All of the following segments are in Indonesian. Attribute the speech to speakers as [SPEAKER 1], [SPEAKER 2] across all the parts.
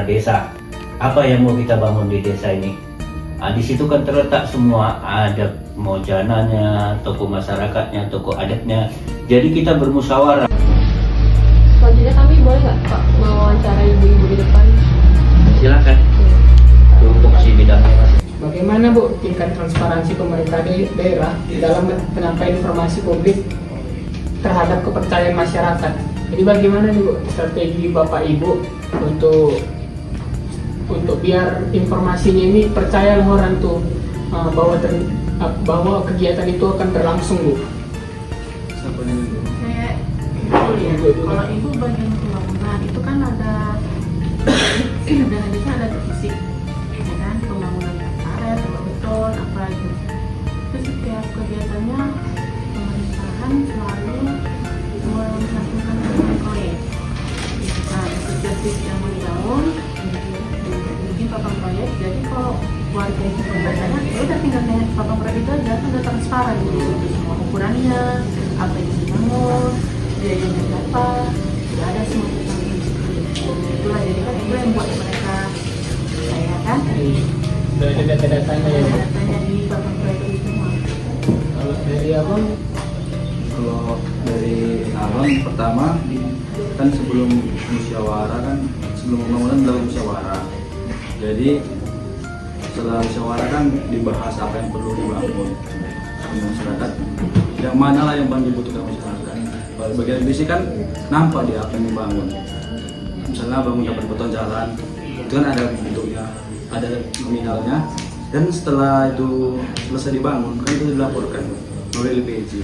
[SPEAKER 1] musyawarah desa. Apa yang mau kita bangun di desa ini? Di situ kan terletak semua, ada mojananya, tokoh masyarakatnya, tokoh adatnya. Jadi kita bermusyawarah.
[SPEAKER 2] Selanjutnya kami boleh nggak Pak mewawancara ibu-ibu di depan?
[SPEAKER 1] Silakan. Untuk si bidangnya Mas.
[SPEAKER 3] Bagaimana Bu tingkat transparansi pemerintah daerah dalam penyampaian informasi publik terhadap kepercayaan masyarakat? Jadi bagaimana nih Bu strategi Bapak Ibu untuk biar informasinya ini percaya orang tuh bahwa kegiatan itu akan berlangsung Bu?
[SPEAKER 4] Saya kalau ibu bagian pembangunan itu kan ada dan di sana ada fisik, ya kan, pembangunan karet, beton, apa itu. Terus setiap kegiatannya pemerintahan selalu melakukan proyek. Nah, setiap fisik yang mau dibangun bikin papan proyek. Jadi kalau warga itu bertanya, ya udah tinggal tanya papan proyek itu aja, kan udah transparan gitu, semua ukurannya, apa yang dibangun, biayanya berapa, tidak ada semua tentang itulah. Jadi kan itu yang buat mereka percaya kan.
[SPEAKER 3] Udah ada data-datanya ya Bu?
[SPEAKER 4] Datanya di papan proyek itu semua.
[SPEAKER 3] Kalau dari Abang?
[SPEAKER 5] Kalau dari Abang pertama kan sebelum musyawarah kan, sebelum pembangunan belum musyawarah. Jadi setelah musyawarah kan dibahas apa yang perlu dibangun sama masyarakat, yang mana lah yang paling dibutuhkan masyarakat. Kalau bagian visi kan nampak dia apa yang dibangun. Misalnya bangun dapat beton jalan, itu kan ada bentuknya, ada nominalnya, dan setelah itu selesai dibangun kan itu dilaporkan oleh LPG.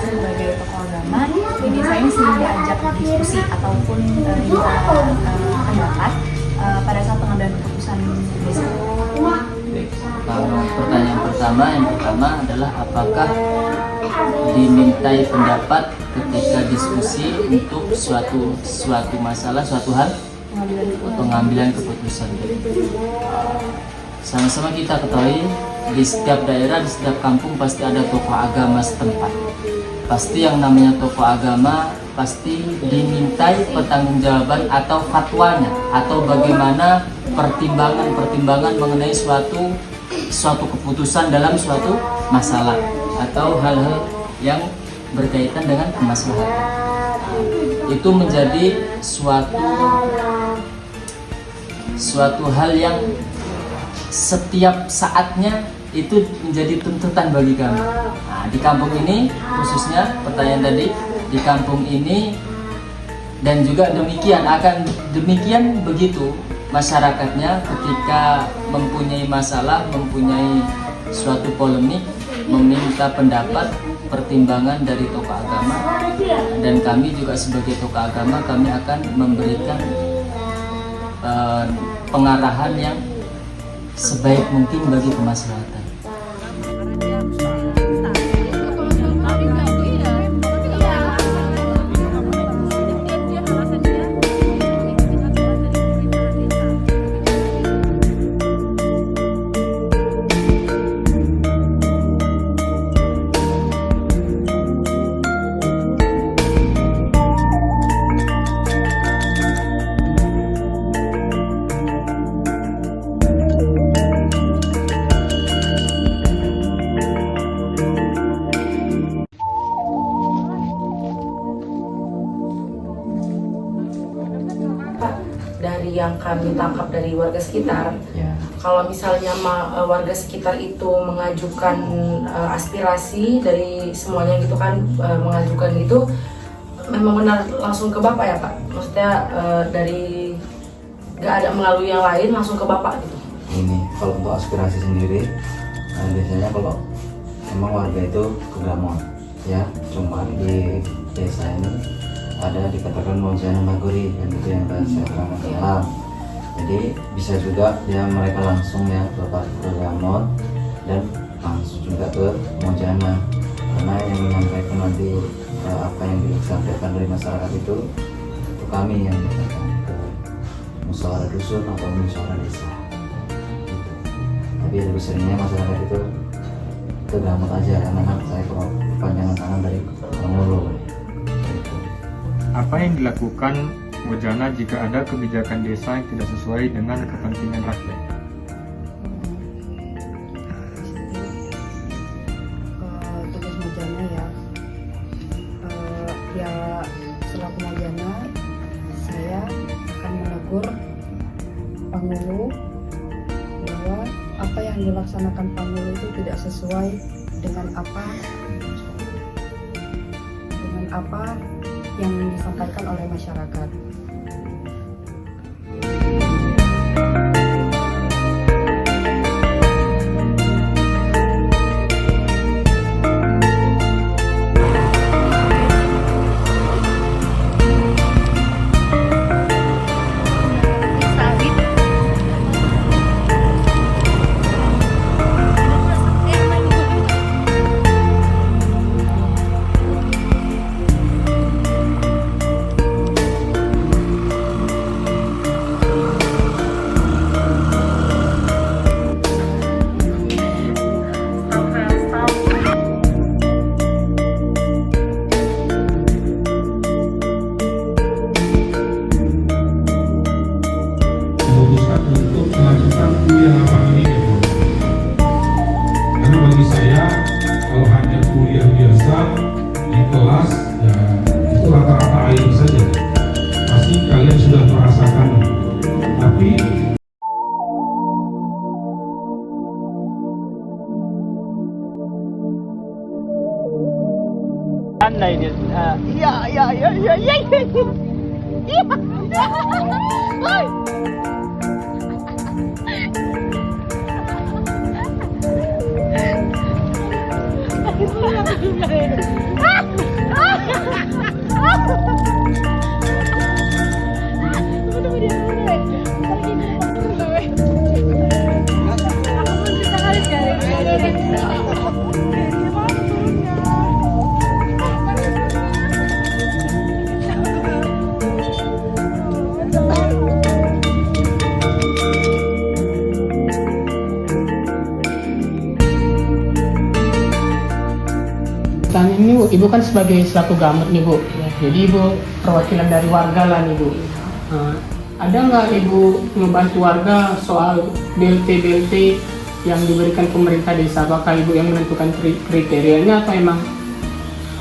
[SPEAKER 4] Sebagai tokoh agama di desa ini sering diajak diskusi ataupun minta pendapat pada saat pengambilan keputusan desa.
[SPEAKER 6] Kalau pertanyaan yang pertama adalah apakah dimintai pendapat ketika diskusi untuk suatu masalah, suatu hal pengambilan keputusan. Sama-sama kita ketahui di setiap daerah, di setiap kampung pasti ada tokoh agama setempat. Pasti yang namanya tokoh agama pasti dimintai pertanggungjawaban atau fatwanya atau bagaimana pertimbangan mengenai suatu keputusan dalam suatu masalah atau hal-hal yang berkaitan dengan kemaslahatan. Itu menjadi suatu hal yang setiap saatnya itu menjadi tuntutan bagi kami. Nah, di kampung ini khususnya pertanyaan tadi, di kampung ini dan juga demikian begitu masyarakatnya ketika mempunyai masalah, mempunyai suatu polemik, meminta pendapat, pertimbangan dari tokoh agama, dan kami juga sebagai tokoh agama kami akan memberikan pengarahan yang sebaik mungkin bagi kemaslahatan.
[SPEAKER 7] Dari yang kami tangkap dari warga sekitar, kalau misalnya warga sekitar itu mengajukan aspirasi dari semuanya gitu kan, mengajukan itu memang benar langsung ke Bapak ya Pak? Maksudnya dari gak ada melalui yang lain, langsung ke Bapak gitu?
[SPEAKER 8] Ini kalau untuk aspirasi sendiri, biasanya kalau memang warga itu ke Gramon ya, cuman di desa ini ada dikatakan Mojana Maguri dan itu yang saya terangkan malam. Jadi bisa juga dia mereka langsung ya ke Pak Gamot dan langsung juga ke Mojana, karena yang menyampaikan nanti apa yang disampaikan dari masyarakat itu kami yang menyampaikan ke musyawarah dusun atau musyawarah desa gitu. Tapi lebih seringnya masyarakat itu ke Gamot aja karena kan saya kepanjangan tangan dari Pangulu gitu.
[SPEAKER 3] Apa yang dilakukan Mojana jika ada kebijakan desa yang tidak sesuai dengan kepentingan rakyat?
[SPEAKER 9] Tugas Mojana ya selaku Mojana saya akan menegur Pangulu bahwa apa yang dilaksanakan Pangulu itu tidak sesuai dengan apa yang disampaikan oleh masyarakat.
[SPEAKER 10] memutuskan untuk melanjutkan kuliah lapangan ini, karena bagi saya kalau hanya kuliah biasa di kelas ya itu rata-rata air saja, pasti kalian sudah merasakan, tapi
[SPEAKER 3] Pertanyaan ini Bu, Ibu kan sebagai selaku Gamut nih Bu, jadi Ibu perwakilan dari warga lah nih Bu. Ada nggak Ibu membantu warga soal BLT yang diberikan pemerintah desa? Apakah Ibu yang menentukan kriterianya atau emang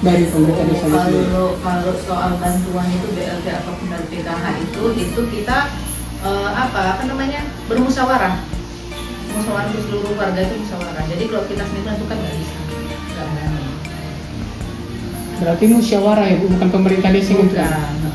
[SPEAKER 3] dari pemerintah desa sendiri?
[SPEAKER 7] Kalau soal bantuan itu BLT ataupun dari PKH itu kita bermusyawarah untuk seluruh warga itu musyawarah. Jadi kalau kita sendiri menentukan nggak bisa, nggak berani.
[SPEAKER 3] Berarti musyawarah ya Bu, bukan pemerintah desa gitu?
[SPEAKER 7] Bukan.